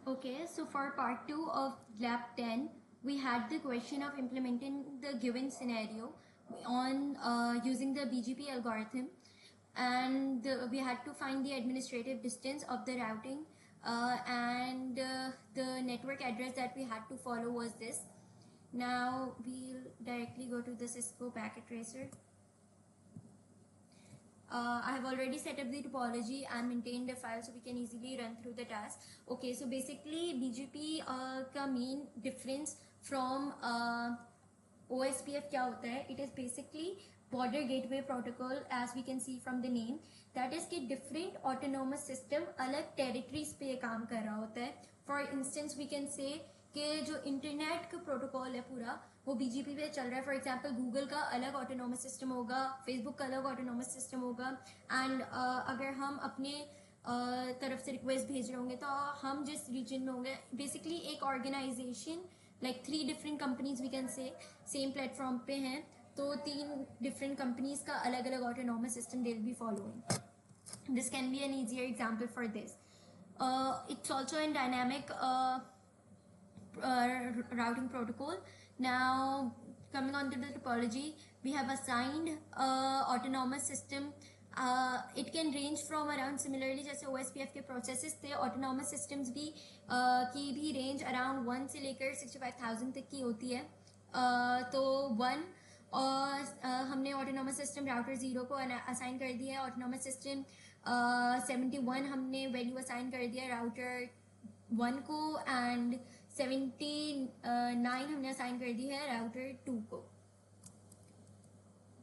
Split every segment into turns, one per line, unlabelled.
Okay, so for part 2 of lab 10, we had the question of implementing the given scenario on using the BGP algorithm, and we had to find the administrative distance of the routing, and the network address that we had to follow was this. Now we'll directly go to the Cisco packet tracer. I have already set up the topology and maintained a file so we can easily run through the task. Okay, so basically BGP का main difference from OSPF क्या होता है? It is basically border gateway protocol, as we can see from the name. That is कि different autonomous system अलग territories पे काम कर रहा होता है. For instance, we can say कि जो इंटरनेट का प्रोटोकॉल है पूरा वो बीजीपी पे चल रहा है. फॉर एग्जांपल गूगल का अलग ऑटोनोमस सिस्टम होगा, फेसबुक का अलग ऑटोनोमस सिस्टम होगा, एंड अगर हम अपने तरफ से रिक्वेस्ट भेज रहे होंगे तो हम जिस रीजन में होंगे, बेसिकली एक organisation like 3 different companies we can say same platform पे हैं, तो 3 डिफरेंट कंपनीज का अलग अलग autonomous system they will be following. This can be an easier example for this. It's also in dynamic routing protocol. Now coming on to the topology, we have assigned autonomous system. It can range from around, similarly जैसे OSPF के processes थे, autonomous systems भी की भी range around 1 से लेकर 65,000 तक की होती है. तो 1 और हमने ऑटोनोमस सिस्टम राउटर 0 को असाइन कर दिया है. ऑटोनोमस सिस्टम 71 हमने वैल्यू असाइन कर दिया राउटर 1 को, एंड 79 हमने असाइन कर दी है राउटर 2 को.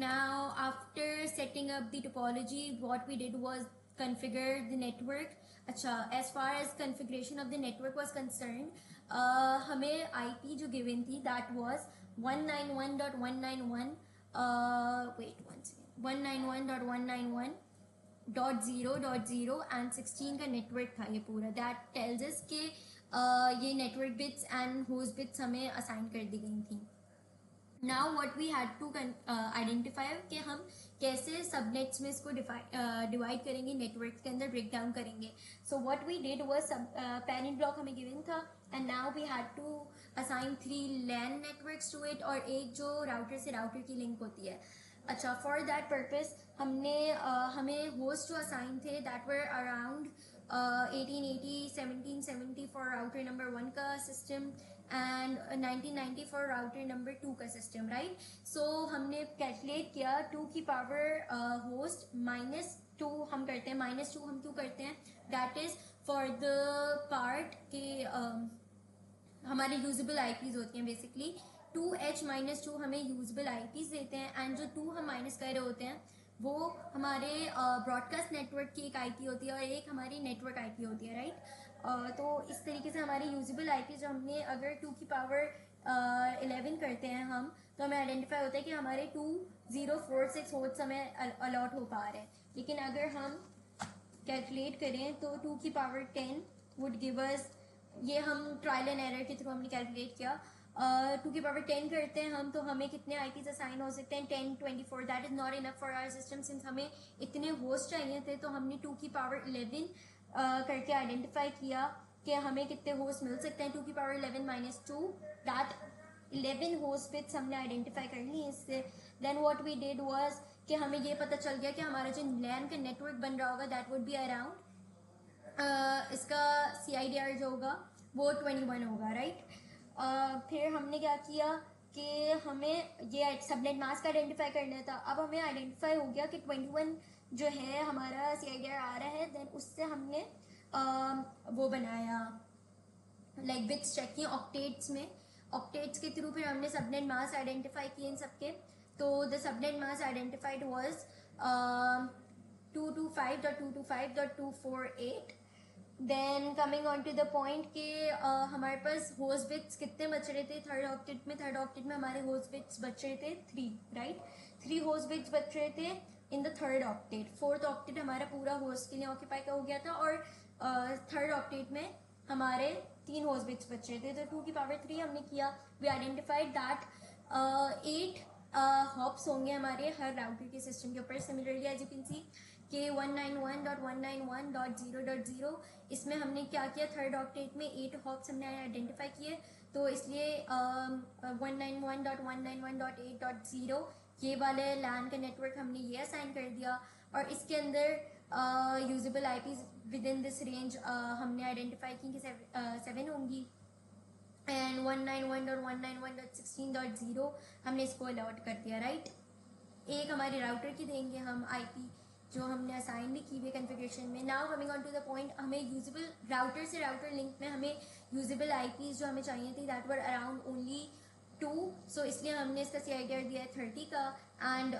Now after setting up the topology, what we did was configure the network. अच्छा, as far as configuration of the network was concerned, हमें IP जो given थी that was 191.191 wait one second 191.191.0.0 and 16 का network था ये पूरा. That tells us कि ये network bits and host bits हमें असाइन कर दी गई थी. Now what we had to identify कि हम कैसे सबनेट्स में इसको डिवाइड करेंगे, नेटवर्क के अंदर ब्रेक डाउन करेंगे. So what we did was parent block हमें गिवन था, and now we had to assign 3 LAN networks to it, और एक जो राउटर से राउटर की लिंक होती है. अच्छा, फॉर दैट पर्पस हमने हमें होस्ट जो असाइन थे that were around 1880 1770 for router number 1 का system and 1990 for router number 2 का सिस्टम, राइट. सो हमने कैलकुलेट किया 2 की पावर होस्ट -2 हम करते हैं. -2 हम क्यों करते हैं? That is for the part के हमारे यूजेबल आईपीज होती हैं. बेसिकली 2h-2 हमें यूजेबल आईपीज देते हैं, एंड जो 2 हम माइनस कर रहे होते हैं वो हमारे ब्रॉडकास्ट नेटवर्क की एक आईपी होती है और एक हमारी नेटवर्क आईपी होती है, राइट. तो इस तरीके से हमारी यूजेबल आईपी जो हमने अगर 2 की पावर 11 करते हैं हम, तो हमें आइडेंटिफाई होता है कि हमारे 2046 होस्ट हमें अलॉट हो पा रहे हैं. लेकिन अगर हम कैलकुलेट करें तो 2 की पावर 10 वुड गिव अस, ये हम ट्रायल एंड एरर के थ्रू हमने कैलकुलेट किया, 2 की पावर 10 करते हैं हम तो हमें कितने आईपीज असाइन हो सकते हैं? 10 24. That is not enough for our system. Since हमें इतने होस्ट चाहिए थे तो हमने 2 की पावर 11 करके आइडेंटिफाई किया कि हमें कितने होस्ट मिल सकते हैं. 2 की पावर 11 - 2, दैट 11 होस्ट बिट्स हमने आइडेंटिफाई कर ली इससे. Then what we did was कि हमें ये पता चल गया कि हमारा जो लैन का नेटवर्क बन रहा होगा दैट वुड बी अराउंड इसका CIDR जो होगा वो 21 होगा, राइट. फिर हमने क्या किया कि हमें ये सबनेट मास्क आइडेंटिफाई करना था. अब हमें आइडेंटिफाई हो गया कि 21 जो है हमारा CIDR आ रहा है. देन उससे हमने वो बनाया लाइक बिट्स चेक किए ऑक्टेट्स में. ऑक्टेट्स के थ्रू फिर हमने सबनेट मास्क आइडेंटिफाई किए इन सबके. तो the subnet mask identified was 225.225.248. Then coming on to the point कि हमारे पास होस्ट बिट्स कितने बच रहे थे थर्ड ऑक्टेट में हमारे होस्ट बिट्स बच रहे थे 3, राइट. 3 होस्ट बिट्स बच रहे थे in the third octet. Fourth octet हमारा पूरा होस्ट के लिए ऑक्यूपाई हो गया था, और थर्ड ऑक्टेट में हमारे 3 होस्ट बिट्स बच रहे थे. तो 2 की पावर 3 हमने किया. वी आइडेंटिफाइड दैट 8 हॉप्स होंगे हमारे हर राउटर के सिस्टम के ऊपर. Similarly as you can see कि 191.191.0.0 इसमें हमने क्या किया, थर्ड ऑक्टेट में 8 हॉप्स हमने आइडेंटिफाई किए, तो इसलिए 191.191.8.0 ये वाले लैन का नेटवर्क हमने ये असाइन कर दिया, और इसके अंदर usable IPs with in this range हमने आइडेंटिफाई की कि 7 होंगी, एंड 191.191.16.0 हमने इसको अलॉट कर दिया, राइट। एक हमारे राउटर की देंगे हम आईपी जो हमने असाइन भी की हुई कॉन्फ़िगरेशन में। Now coming on to the point, हमें यूजेबल राउटर से राउटर लिंक में हमें यूजेबल आईपीज जो हमें चाहिए थी that were around only 2, so इसलिए हमने इसका CIDR दिया है 30 का, एंड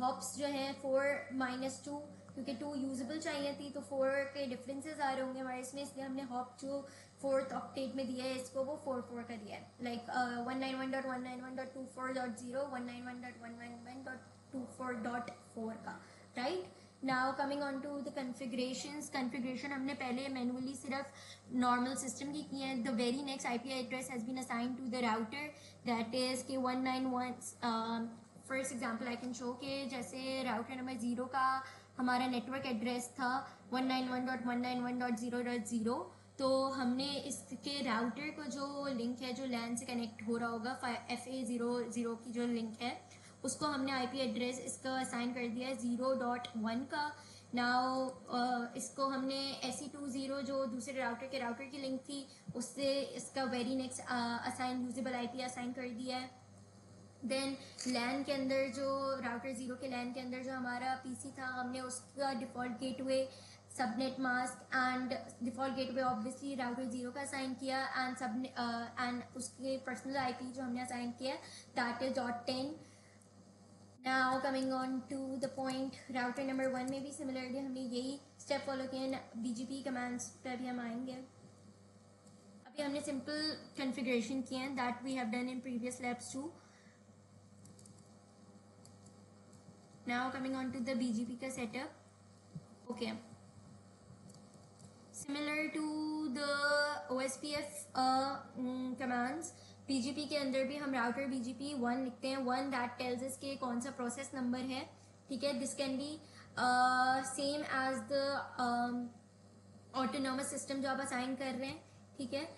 हॉप्स जो हैं 4-2, क्योंकि 2 यूजेबल चाहिए थी तो 4 के डिफरेंसेस आ रहे होंगे हमारे इसमें, इसलिए हमने हॉप जो 4th ऑक्टेट में दिया है इसको वो 4 का दिया है, लाइक 191.191.24.0 191.191.24.4 का, right. Now coming on to the configuration हमने पहले मैनुअली सिर्फ नॉर्मल सिस्टम की है। The very next IP address has been assign to the router that is के 191, first example I can show के जैसे राउटर नंबर 0 का हमारा नेटवर्क एड्रेस था 191.191.0.0, तो हमने इसके राउटर को जो लिंक है जो लैन से कनेक्ट हो रहा होगा FA00 की जो लिंक है उसको हमने IP एड्रेस इसका असाइन कर दिया है 0.1 का। नाउ इसको हमने SE20 जो दूसरे राउटर की लिंक थी उससे इसका very next assign usable IP assign कर दिया है। देन लैन के अंदर जो राउटर 0 के लैन के अंदर जो हमारा PC था हमने उसका default gateway, subnet mask and default gateway obviously router 0 का असाइन किया, एंड उसके पर्सनल IP जो हमने असाइन किया that is .10। Now coming on to the point, router number 1 में भी सिमिलरली हमने यही स्टेप फॉलो किए। BGP कमांड्स पे भी हम आएंगे। अभी हमने सिंपल कॉन्फ़िगरेशन किए हैं that we have done in previous labs too. Now coming on to the BGP का setup, okay, similar to the OSPF commands, BGP के अंदर भी हम राउटर BGP 1 लिखते हैं, 1 दैट टेल्स अस के कौन सा प्रोसेस नंबर है, ठीक है। This can be same as the autonomous system जो आप असाइन कर रहे हैं, ठीक है।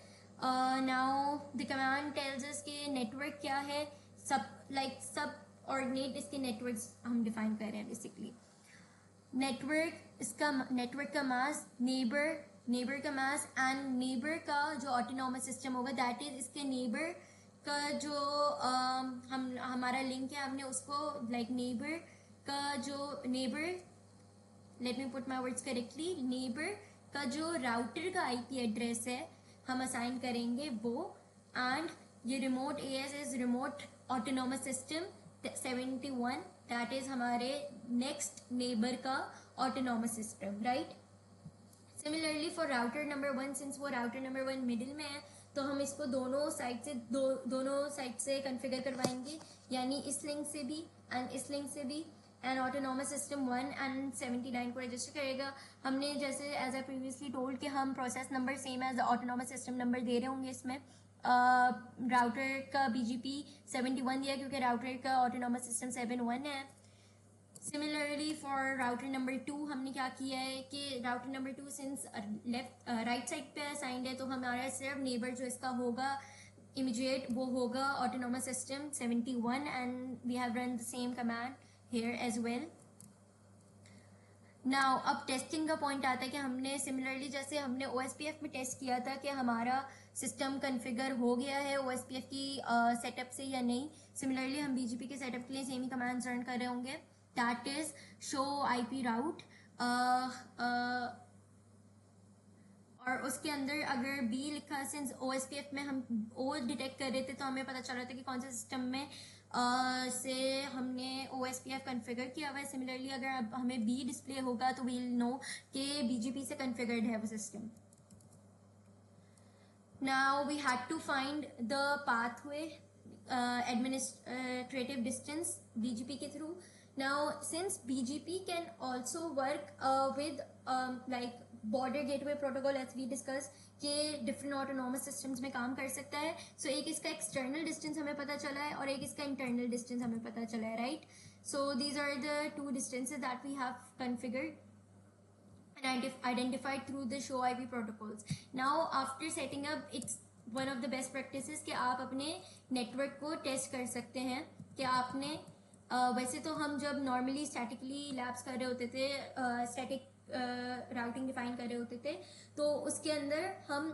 Now the command tells us के नेटवर्क क्या है, सब ऑर्डिनेट इसके नेटवर्क्स हम डिफाइन कर रहे हैं बेसिकली। नेटवर्क, इसका नेटवर्क का मास, नेबर का मास, एंड नेबर का जो ऑटोनोमस सिस्टम होगा दैट इज इसके नेबर का जो हमारा लिंक है हमने उसको लाइक नेबर का जो neighbour, let me put my words correctly, neighbour का जो राउटर का IP एड्रेस है हम असाइन करेंगे वो, एंड ये remote AS is remote autonomous system 71 that is हमारे नेक्स्ट नेबर का autonomous system, right. Similarly for router number 1, since वो राउटर नंबर 1 मिडिल में है तो हम इसको दोनों साइड से कॉन्फ़िगर करवाएंगे, यानी इस लिंक से भी एंड इस लिंक से भी, एंड ऑटोनोमस सिस्टम 1 एंड 79 को रजिस्टर करेगा। हमने जैसे एज आई प्रीवियसली टोल्ड कि हम process number same as autonomous system number दे रहे होंगे इसमें। राउटर का BGP 71 दिया क्योंकि राउटर का ऑटोनोमस सिस्टम 71 है। सिमिलरली फॉर राउटर नंबर 2 हमने क्या किया है कि router number 2 since right side पे असाइंड है तो हमारा सिर्फ नेबर जो इसका होगा इमीडिएट वो होगा autonomous system 71, and we have run the same command here as well. Now अब टेस्टिंग का पॉइंट आता है कि हमने सिमिलरली जैसे हमने OSPF में टेस्ट किया था कि हमारा सिस्टम कॉन्फ़िगर हो गया है OSPF की सेटअप से या नहीं, सिमिलरली हम BGP के सेटअप के लिए सेम ही कमांड्स रन कर रहे होंगे, दैट इज शो IP राउट, और उसके अंदर अगर B लिखा, सिंस OSPF में हम O डिटेक्ट कर रहे थे तो हमें पता चल रहा था कि कौन सा सिस्टम में से हमने OSPF कॉन्फ़िगर किया हुआ है। सिमिलरली अगर अब हमें B डिस्प्ले होगा तो वील नो कि BGP से कॉन्फ़िगर्ड है वो सिस्टम। Now we had to find the pathway administrative distance BGP के थ्रू। Now since BGP can also work with like border gateway protocol as we discussed कि डिफरेंट ऑटोनोमस सिस्टम्स में काम कर सकता है, सो एक इसका एक्सटर्नल डिस्टेंस हमें पता चला है और एक इसका इंटरनल डिस्टेंस हमें पता चला है, right. So these are the 2 distances that we have configured and identified through the show IP protocols. Now after setting up, it's one of the best practices कि आप अपने नेटवर्क को टेस्ट कर सकते हैं कि आपने वैसे तो हम जब नॉर्मली स्टैटिकली लैब्स कर रहे होते थे, स्टैटिक राउटिंग डिफाइन कर रहे होते थे, तो उसके अंदर हम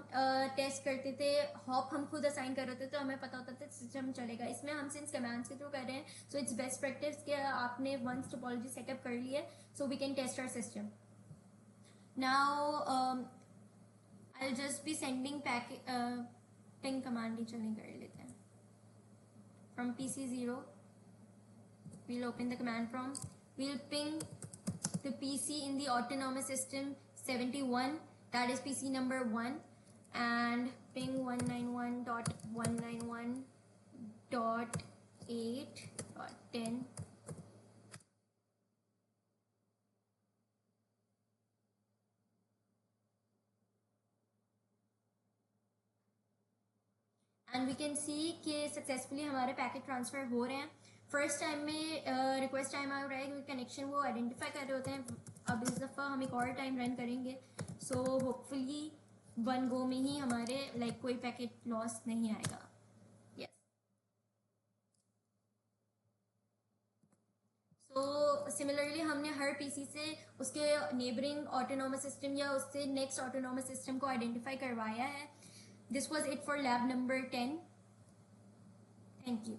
टेस्ट करते थे, हॉप हम खुद असाइन कर रहे होते थे, तो हमें पता होता था सिस्टम चलेगा. इसमें हम सिंस कमांड्स के थ्रू कर रहे हैं, सो इट्स बेस्ट प्रैक्टिस कि आपने वंस टोपोलॉजी सेटअप कर ली है, so we can test our system. Now I'll just be sending ping command ही चलें कर लेते हैं. From PC0 we'll open the command prompt. We'll ping the PC in the autonomous system 71, that is PC number 1, and ping 191.191.8.10. And we can see कि successfully हमारे packet transfer हो रहे हैं. फर्स्ट टाइम में रिक्वेस्ट टाइम आ रहा है क्योंकि कनेक्शन वो आइडेंटिफाई कर रहे होते हैं. अब इस दफ़ा हम एक और टाइम रन करेंगे, सो होपफुली वन गो में ही हमारे लाइक कोई पैकेट लॉस नहीं आएगा. यस, सो सिमिलरली हमने हर पीसी से उसके नेबरिंग ऑटोनोमस सिस्टम या उससे नेक्स्ट ऑटोनोमस सिस्टम को आइडेंटिफाई करवाया है. This was it for lab number 10. Thank you.